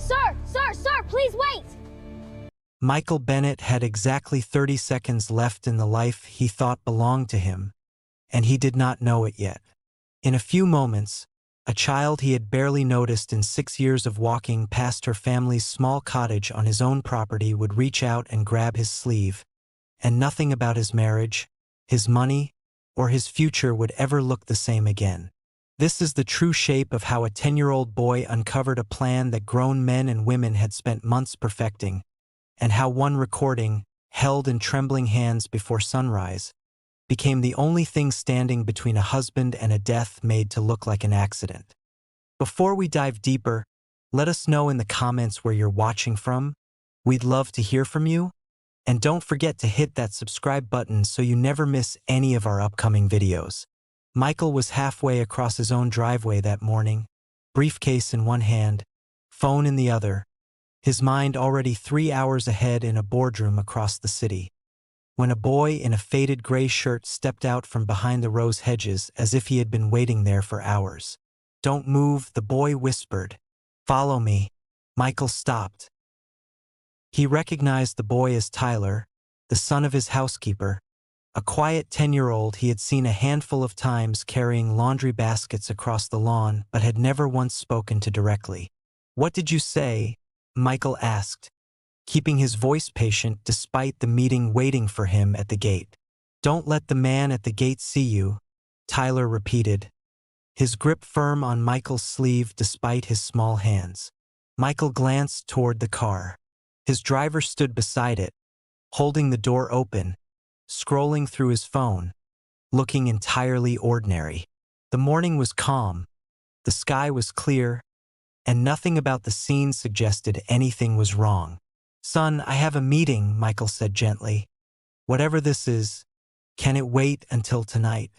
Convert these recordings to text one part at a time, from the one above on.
Sir, please wait! Michael Bennett had exactly 30 seconds left in the life he thought belonged to him, and he did not know it yet. In a few moments, a child he had barely noticed in 6 years of walking past her family's small cottage on his own property would reach out and grab his sleeve, and nothing about his marriage, his money, or his future would ever look the same again. This is the true shape of how a 10-year-old boy uncovered a plan that grown men and women had spent months perfecting, and how one recording, held in trembling hands before sunrise, became the only thing standing between a husband and a death made to look like an accident. Before we dive deeper, let us know in the comments where you're watching from. We'd love to hear from you. And don't forget to hit that subscribe button so you never miss any of our upcoming videos. Michael was halfway across his own driveway that morning, briefcase in one hand, phone in the other, his mind already 3 hours ahead in a boardroom across the city, when a boy in a faded gray shirt stepped out from behind the rose hedges as if he had been waiting there for hours. "Don't move," the boy whispered. "Follow me." Michael stopped. He recognized the boy as Tyler, the son of his housekeeper, a quiet 10-year-old he had seen a handful of times carrying laundry baskets across the lawn but had never once spoken to directly. "What did you say?" Michael asked, keeping his voice patient despite the meeting waiting for him at the gate. "Don't let the man at the gate see you," Tyler repeated, his grip firm on Michael's sleeve despite his small hands. Michael glanced toward the car. His driver stood beside it, holding the door open, scrolling through his phone, looking entirely ordinary. The morning was calm, the sky was clear, and nothing about the scene suggested anything was wrong. "Son, I have a meeting," Michael said gently. "Whatever this is, can it wait until tonight?"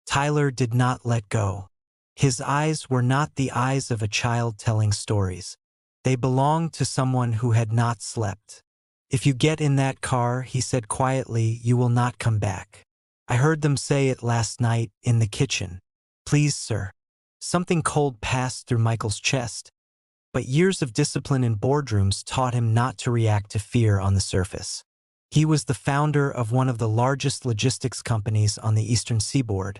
Tyler did not let go. His eyes were not the eyes of a child telling stories. They belonged to someone who had not slept. "If you get in that car," he said quietly, "you will not come back. I heard them say it last night in the kitchen. Please, sir." Something cold passed through Michael's chest, but years of discipline in boardrooms taught him not to react to fear on the surface. He was the founder of one of the largest logistics companies on the Eastern Seaboard,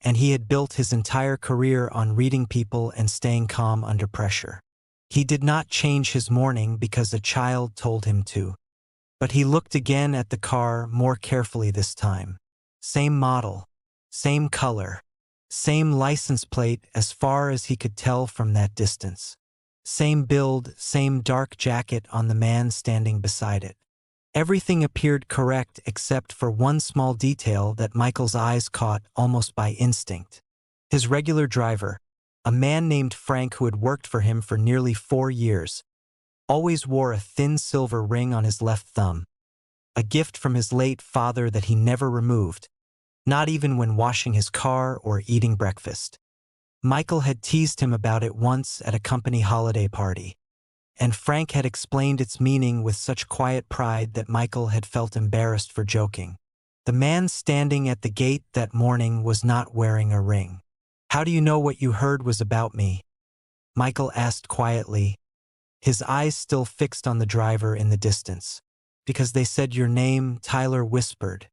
and he had built his entire career on reading people and staying calm under pressure. He did not change his morning because a child told him to. But he looked again at the car more carefully this time. Same model, same color, same license plate as far as he could tell from that distance. Same build, same dark jacket on the man standing beside it. Everything appeared correct except for one small detail that Michael's eyes caught almost by instinct. His regular driver, a man named Frank who had worked for him for nearly 4 years, always wore a thin silver ring on his left thumb, a gift from his late father that he never removed, not even when washing his car or eating breakfast. Michael had teased him about it once at a company holiday party, and Frank had explained its meaning with such quiet pride that Michael had felt embarrassed for joking. The man standing at the gate that morning was not wearing a ring. "How do you know what you heard was about me?" Michael asked quietly, his eyes still fixed on the driver in the distance. "Because they said your name," Tyler whispered,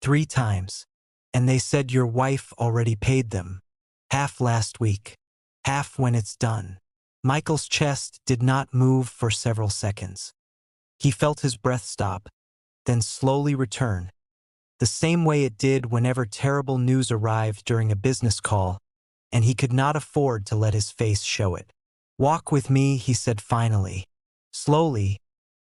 3 times. "And they said your wife already paid them. Half last week. Half when it's done." Michael's chest did not move for several seconds. He felt his breath stop, then slowly return, the same way it did whenever terrible news arrived during a business call, and he could not afford to let his face show it. "Walk with me," he said finally, slowly,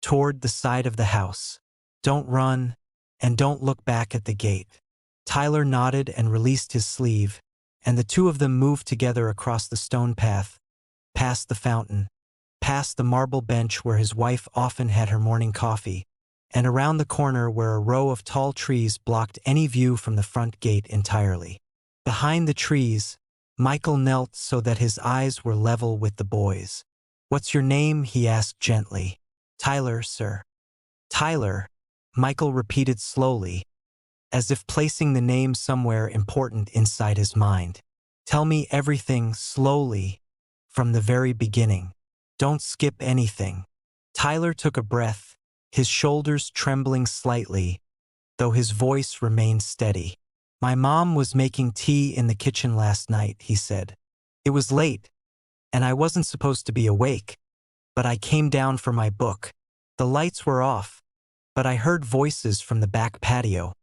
toward the side of the house. "Don't run, and don't look back at the gate." Tyler nodded and released his sleeve, and the two of them moved together across the stone path, past the fountain, past the marble bench where his wife often had her morning coffee, and around the corner where a row of tall trees blocked any view from the front gate entirely. Behind the trees, Michael knelt so that his eyes were level with the boys. "What's your name?" he asked gently. "Tyler, sir." "Tyler," Michael repeated slowly, as if placing the name somewhere important inside his mind. "Tell me everything slowly, from the very beginning." Don't skip anything." Tyler took a breath, his shoulders trembling slightly, though his voice remained steady. "My mom was making tea in the kitchen last night," he said. "It was late, and I wasn't supposed to be awake, but I came down for my book. The lights were off, but I heard voices from the back patio,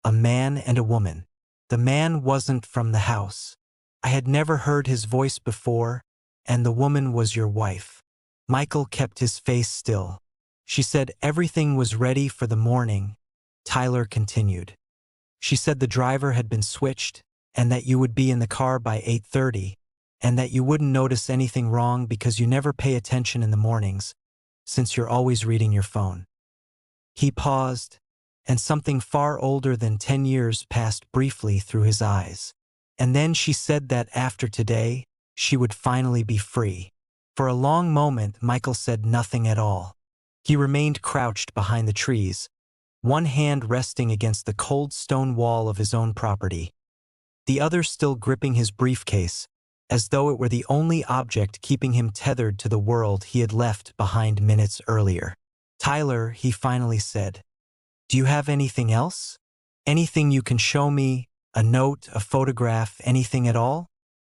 a man and a woman. The man wasn't from the house. I had never heard his voice before, and the woman was your wife." Michael kept his face still. "She said everything was ready for the morning," Tyler continued. "She said the driver had been switched, and that you would be in the car by 8:30, and that you wouldn't notice anything wrong because you never pay attention in the mornings, since you're always reading your phone." He paused, and something far older than 10 years passed briefly through his eyes. "And then she said that after today, she would finally be free." For a long moment, Michael said nothing at all. He remained crouched behind the trees, one hand resting against the cold stone wall of his own property, the other still gripping his briefcase, as though it were the only object keeping him tethered to the world he had left behind minutes earlier. "Tyler," he finally said, "do you have anything else? Anything you can show me? A note, a photograph, anything at all?"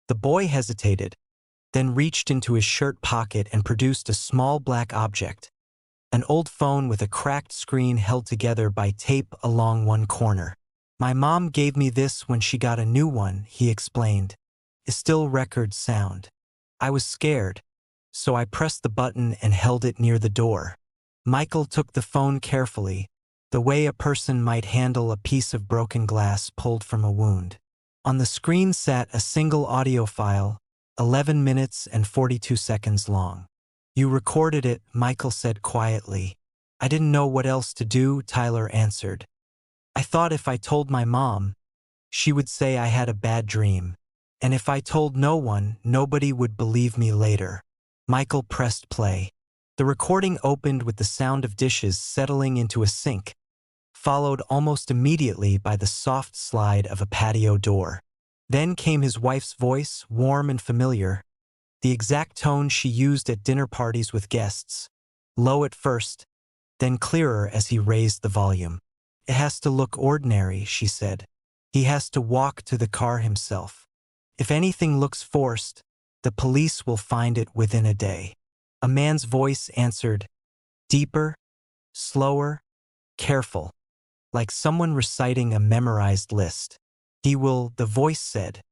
The boy hesitated, then reached into his shirt pocket and produced a small black object, an old phone with a cracked screen held together by tape along one corner. "My mom gave me this when she got a new one," he explained. "It still records sound. I was scared, so I pressed the button and held it near the door." Michael took the phone carefully, the way a person might handle a piece of broken glass pulled from a wound. On the screen sat a single audio file, 11 minutes and 42 seconds long. "You recorded it," Michael said quietly. "I didn't know what else to do," Tyler answered. "I thought if I told my mom, she would say I had a bad dream. And if I told no one, nobody would believe me later." Michael pressed play. The recording opened with the sound of dishes settling into a sink, followed almost immediately by the soft slide of a patio door. Then came his wife's voice, warm and familiar, the exact tone she used at dinner parties with guests. Low at first, then clearer as he raised the volume. "It has to look ordinary," she said. "He has to walk to the car himself. If anything looks forced, the police will find it within a day." A man's voice answered, deeper, slower, careful, like someone reciting a memorized list. "He will," the voice said.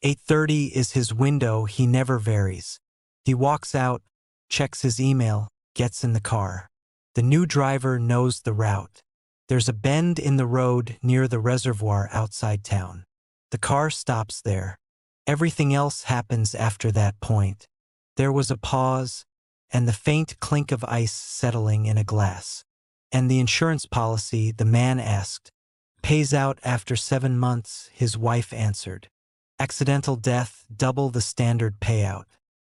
8:30 is his window, he never varies. He walks out, checks his email, gets in the car. The new driver knows the route. There's a bend in the road near the reservoir outside town. The car stops there. Everything else happens after that point. There was a pause, and the faint clink of ice settling in a glass. "And the insurance policy," the man asked. "Pays out after 7 months," his wife answered. "Accidental death, double the standard payout.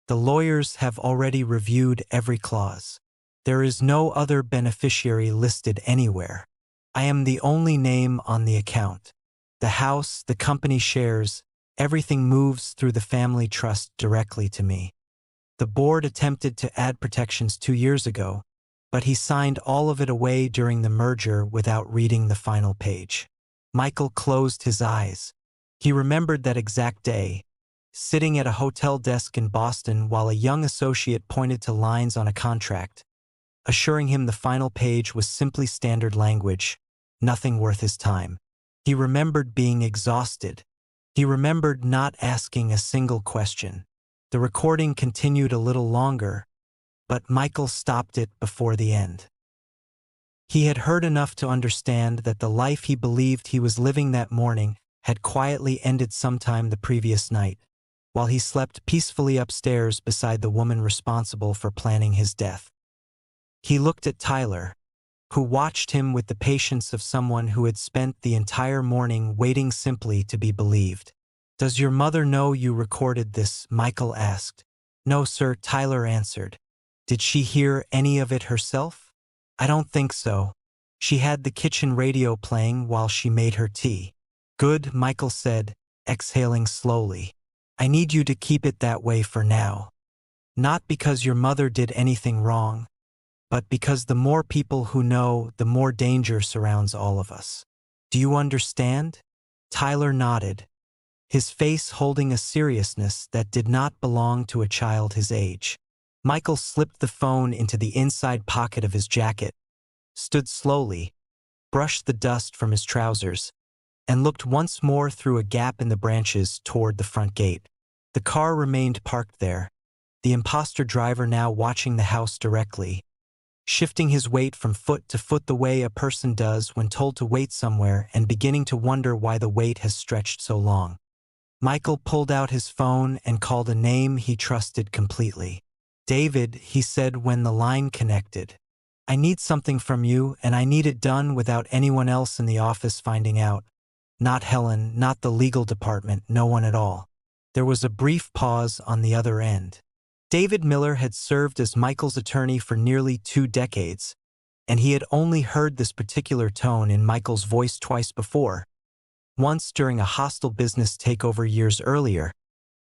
The lawyers have already reviewed every clause. There is no other beneficiary listed anywhere. I am the only name on the account. The house, the company shares, everything moves through the family trust directly to me. The board attempted to add protections 2 years ago, but he signed all of it away during the merger without reading the final page." Michael closed his eyes. He remembered that exact day, sitting at a hotel desk in Boston while a young associate pointed to lines on a contract, assuring him the final page was simply standard language, nothing worth his time. He remembered being exhausted. He remembered not asking a single question. The recording continued a little longer, but Michael stopped it before the end. He had heard enough to understand that the life he believed he was living that morning had quietly ended sometime the previous night, while he slept peacefully upstairs beside the woman responsible for planning his death. He looked at Tyler, who watched him with the patience of someone who had spent the entire morning waiting simply to be believed. "Does your mother know you recorded this?" Michael asked. "No, sir," Tyler answered. "Did she hear any of it herself?" "I don't think so. She had the kitchen radio playing while she made her tea." "Good," Michael said, exhaling slowly. "I need you to keep it that way for now. Not because your mother did anything wrong, but because the more people who know, the more danger surrounds all of us. Do you understand? Tyler nodded, his face holding a seriousness that did not belong to a child his age. Michael slipped the phone into the inside pocket of his jacket, stood slowly, brushed the dust from his trousers, and looked once more through a gap in the branches toward the front gate. The car remained parked there, the imposter driver now watching the house directly, shifting his weight from foot to foot the way a person does when told to wait somewhere and beginning to wonder why the wait has stretched so long. Michael pulled out his phone and called a name he trusted completely. "David," he said when the line connected. "I need something from you, and I need it done without anyone else in the office finding out. Not Helen, not the legal department, no one at all." There was a brief pause on the other end. David Miller had served as Michael's attorney for nearly 2 decades, and he had only heard this particular tone in Michael's voice twice before. Once during a hostile business takeover years earlier,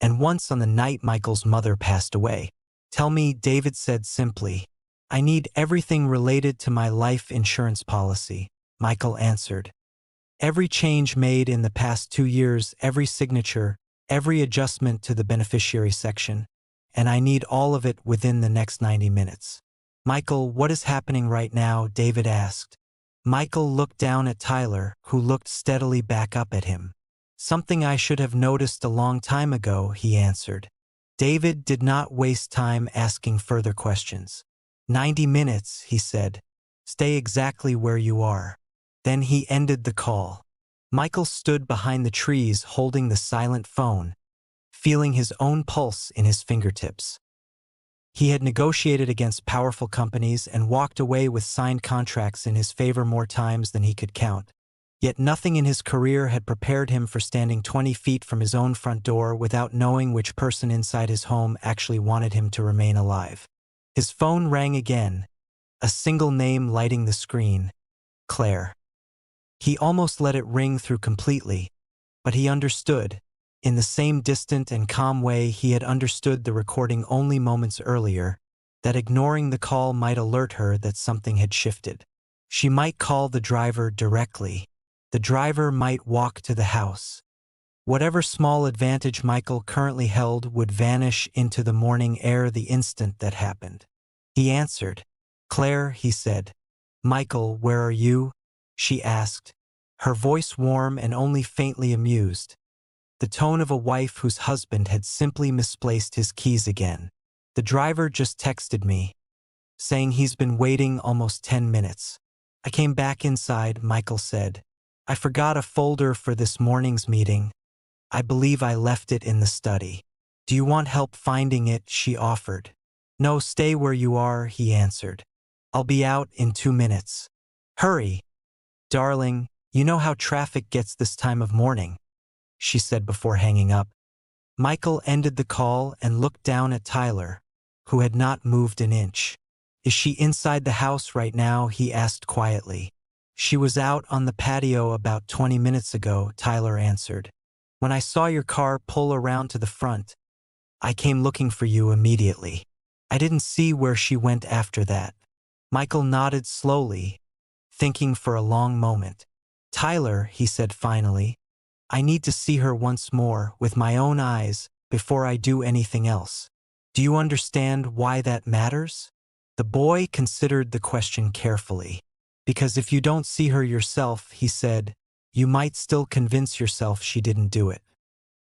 and once on the night Michael's mother passed away. "Tell me," David said simply. "I need everything related to my life insurance policy," Michael answered. "Every change made in the past 2 years, every signature, every adjustment to the beneficiary section, and I need all of it within the next 90 minutes. "Michael, what is happening right now?" David asked. Michael looked down at Tyler, who looked steadily back up at him. "Something I should have noticed a long time ago," he answered. David did not waste time asking further questions. 90 minutes, he said. "Stay exactly where you are." Then he ended the call. Michael stood behind the trees holding the silent phone, feeling his own pulse in his fingertips. He had negotiated against powerful companies and walked away with signed contracts in his favor more times than he could count. Yet nothing in his career had prepared him for standing 20 feet from his own front door without knowing which person inside his home actually wanted him to remain alive. His phone rang again, a single name lighting the screen: Claire. He almost let it ring through completely, but he understood, in the same distant and calm way he had understood the recording only moments earlier, that ignoring the call might alert her that something had shifted. She might call the driver directly. The driver might walk to the house. Whatever small advantage Michael currently held would vanish into the morning air the instant that happened. He answered. "Claire," he said. "Michael, where are you?" she asked, her voice warm and only faintly amused, the tone of a wife whose husband had simply misplaced his keys again. "The driver just texted me, saying he's been waiting almost 10 minutes. I came back inside," Michael said. "I forgot a folder for this morning's meeting. I believe I left it in the study. Do you want help finding it?" she offered. "No, stay where you are," he answered. "I'll be out in 2 minutes. Hurry." "Darling, you know how traffic gets this time of morning," she said before hanging up. Michael ended the call and looked down at Tyler, who had not moved an inch. "Is she inside the house right now?" he asked quietly. "She was out on the patio about 20 minutes ago," Tyler answered. "When I saw your car pull around to the front, I came looking for you immediately. I didn't see where she went after that." Michael nodded slowly, thinking for a long moment. "Tyler," he said finally, "I need to see her once more, with my own eyes, before I do anything else. Do you understand why that matters?" The boy considered the question carefully. "Because if you don't see her yourself," he said, "you might still convince yourself she didn't do it."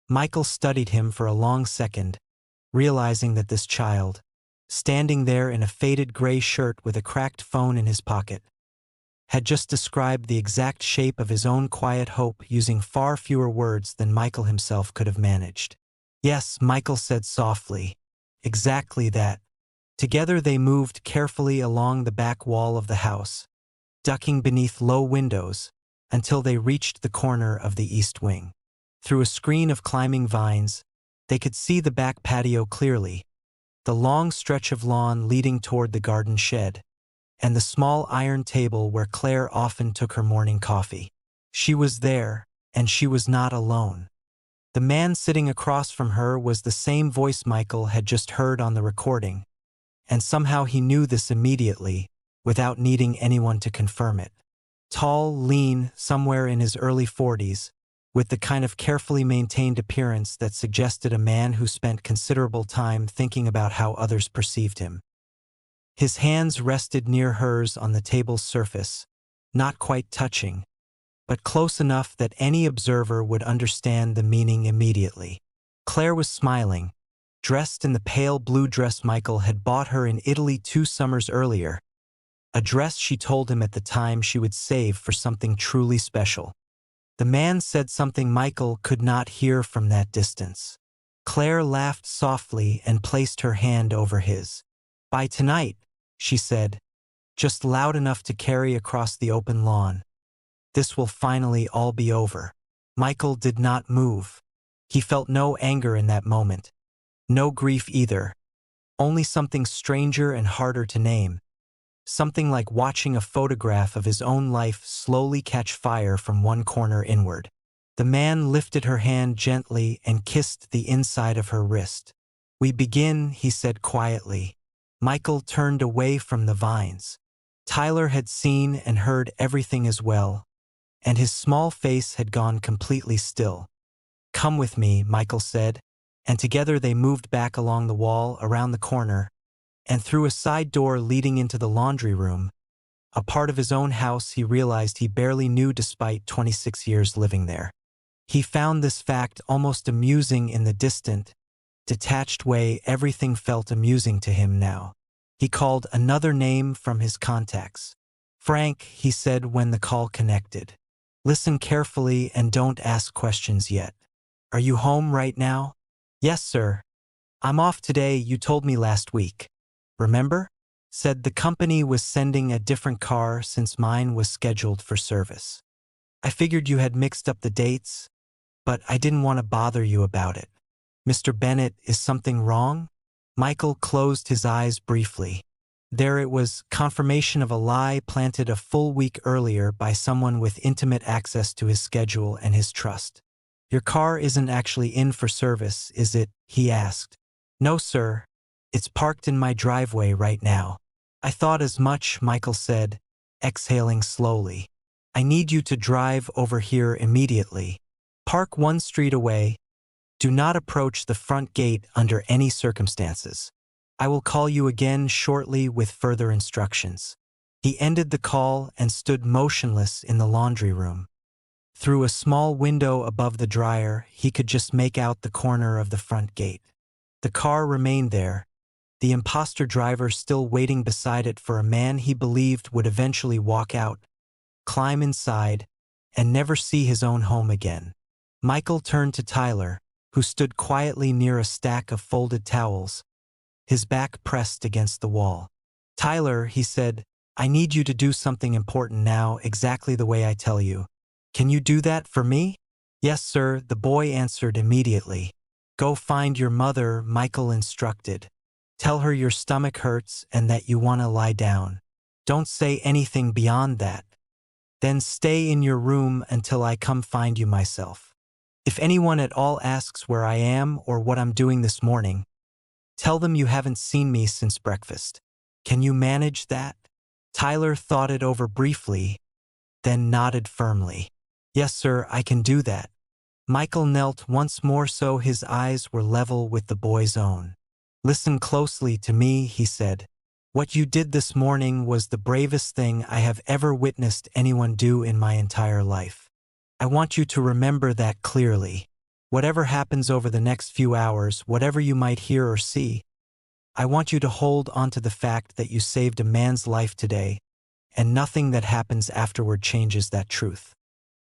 Michael studied him for a long second, realizing that this child, standing there in a faded gray shirt with a cracked phone in his pocket, had just described the exact shape of his own quiet hope using far fewer words than Michael himself could have managed. "Yes," Michael said softly, "exactly that." Together they moved carefully along the back wall of the house, ducking beneath low windows, until they reached the corner of the east wing. Through a screen of climbing vines, they could see the back patio clearly, the long stretch of lawn leading toward the garden shed, and the small iron table where Claire often took her morning coffee. She was there, and she was not alone. The man sitting across from her was the same voice Michael had just heard on the recording, and somehow he knew this immediately, without needing anyone to confirm it. Tall, lean, somewhere in his early 40s, with the kind of carefully maintained appearance that suggested a man who spent considerable time thinking about how others perceived him. His hands rested near hers on the table's surface, not quite touching, but close enough that any observer would understand the meaning immediately. Claire was smiling, dressed in the pale blue dress Michael had bought her in Italy 2 summers earlier, a dress she told him at the time she would save for something truly special. The man said something Michael could not hear from that distance. Claire laughed softly and placed her hand over his. "By tonight," she said, just loud enough to carry across the open lawn. "This will finally all be over." Michael did not move. He felt no anger in that moment. No grief either. Only something stranger and harder to name. Something like watching a photograph of his own life slowly catch fire from one corner inward. The man lifted her hand gently and kissed the inside of her wrist. "We begin," he said quietly. Michael turned away from the vines. Tyler had seen and heard everything as well, and his small face had gone completely still. "Come with me," Michael said, and together they moved back along the wall around the corner and through a side door leading into the laundry room, a part of his own house he realized he barely knew despite 26 years living there. He found this fact almost amusing in the distant, detached way everything felt amusing to him now. He called another name from his contacts. "Frank," he said when the call connected. "Listen carefully and don't ask questions yet. Are you home right now?" "Yes, sir. I'm off today, you told me last week. Remember?" Said the company was sending a different car since mine was scheduled for service. "I figured you had mixed up the dates, but I didn't want to bother you about it." "Mr. Bennett, is something wrong?" Michael closed his eyes briefly. There it was, confirmation of a lie planted a full week earlier by someone with intimate access to his schedule and his trust. "Your car isn't actually in for service, is it?" he asked. "No, sir. It's parked in my driveway right now." "I thought as much," Michael said, exhaling slowly. "I need you to drive over here immediately. Park 1 street away. Do not approach the front gate under any circumstances. I will call you again shortly with further instructions." He ended the call and stood motionless in the laundry room. Through a small window above the dryer, he could just make out the corner of the front gate. The car remained there, the imposter driver still waiting beside it for a man he believed would eventually walk out, climb inside, and never see his own home again. Michael turned to Tyler, who stood quietly near a stack of folded towels, his back pressed against the wall. "Tyler," he said, "I need you to do something important now, exactly the way I tell you. Can you do that for me?" "Yes, sir," the boy answered immediately. "Go find your mother," Michael instructed. "Tell her your stomach hurts and that you want to lie down. Don't say anything beyond that. Then stay in your room until I come find you myself. If anyone at all asks where I am or what I'm doing this morning, tell them you haven't seen me since breakfast. Can you manage that?" Tyler thought it over briefly, then nodded firmly. "Yes, sir, I can do that." Michael knelt once more so his eyes were level with the boy's own. "Listen closely to me," he said. "What you did this morning was the bravest thing I have ever witnessed anyone do in my entire life. I want you to remember that clearly. Whatever happens over the next few hours, whatever you might hear or see, I want you to hold onto the fact that you saved a man's life today, and nothing that happens afterward changes that truth.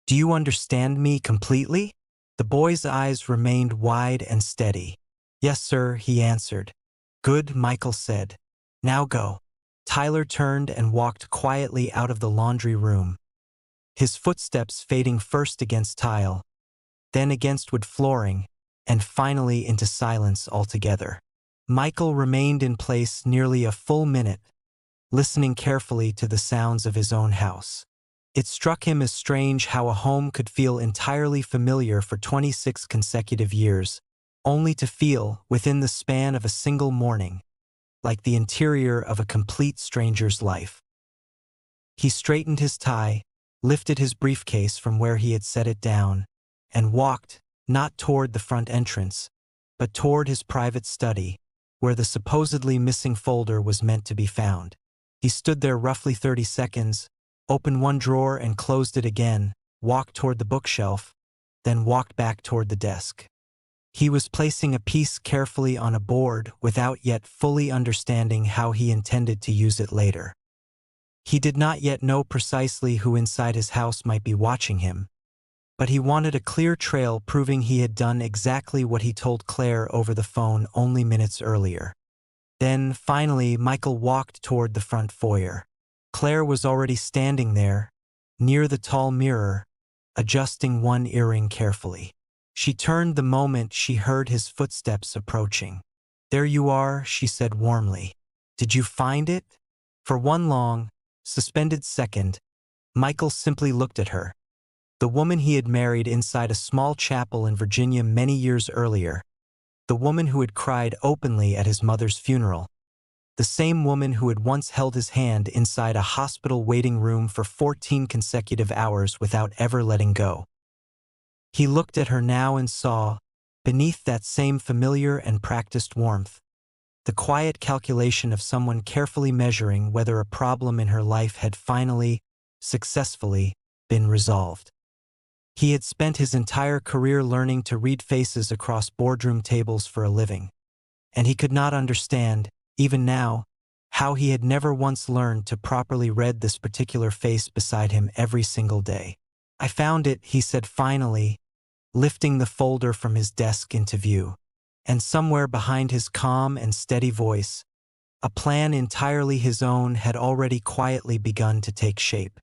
Do you understand me completely?" The boy's eyes remained wide and steady. "Yes, sir," he answered. "Good," Michael said. "Now go." Tyler turned and walked quietly out of the laundry room, his footsteps fading first against tile, then against wood flooring, and finally into silence altogether. Michael remained in place nearly a full minute, listening carefully to the sounds of his own house. It struck him as strange how a home could feel entirely familiar for 26 consecutive years, only to feel, within the span of a single morning, like the interior of a complete stranger's life. He straightened his tie, lifted his briefcase from where he had set it down, and walked, not toward the front entrance, but toward his private study, where the supposedly missing folder was meant to be found. He stood there roughly 30 seconds, opened one drawer and closed it again, walked toward the bookshelf, then walked back toward the desk. He was placing a piece carefully on a board without yet fully understanding how he intended to use it later. He did not yet know precisely who inside his house might be watching him, but he wanted a clear trail proving he had done exactly what he told Claire over the phone only minutes earlier. Then, finally, Michael walked toward the front foyer. Claire was already standing there, near the tall mirror, adjusting one earring carefully. She turned the moment she heard his footsteps approaching. "There you are," she said warmly. "Did you find it?" For one long, suspended second, Michael simply looked at her. The woman he had married inside a small chapel in Virginia many years earlier. The woman who had cried openly at his mother's funeral. The same woman who had once held his hand inside a hospital waiting room for 14 consecutive hours without ever letting go. He looked at her now and saw, beneath that same familiar and practiced warmth, the quiet calculation of someone carefully measuring whether a problem in her life had finally, successfully, been resolved. He had spent his entire career learning to read faces across boardroom tables for a living, and he could not understand, even now, how he had never once learned to properly read this particular face beside him every single day. "I found it," he said finally, lifting the folder from his desk into view. And somewhere behind his calm and steady voice, a plan entirely his own had already quietly begun to take shape.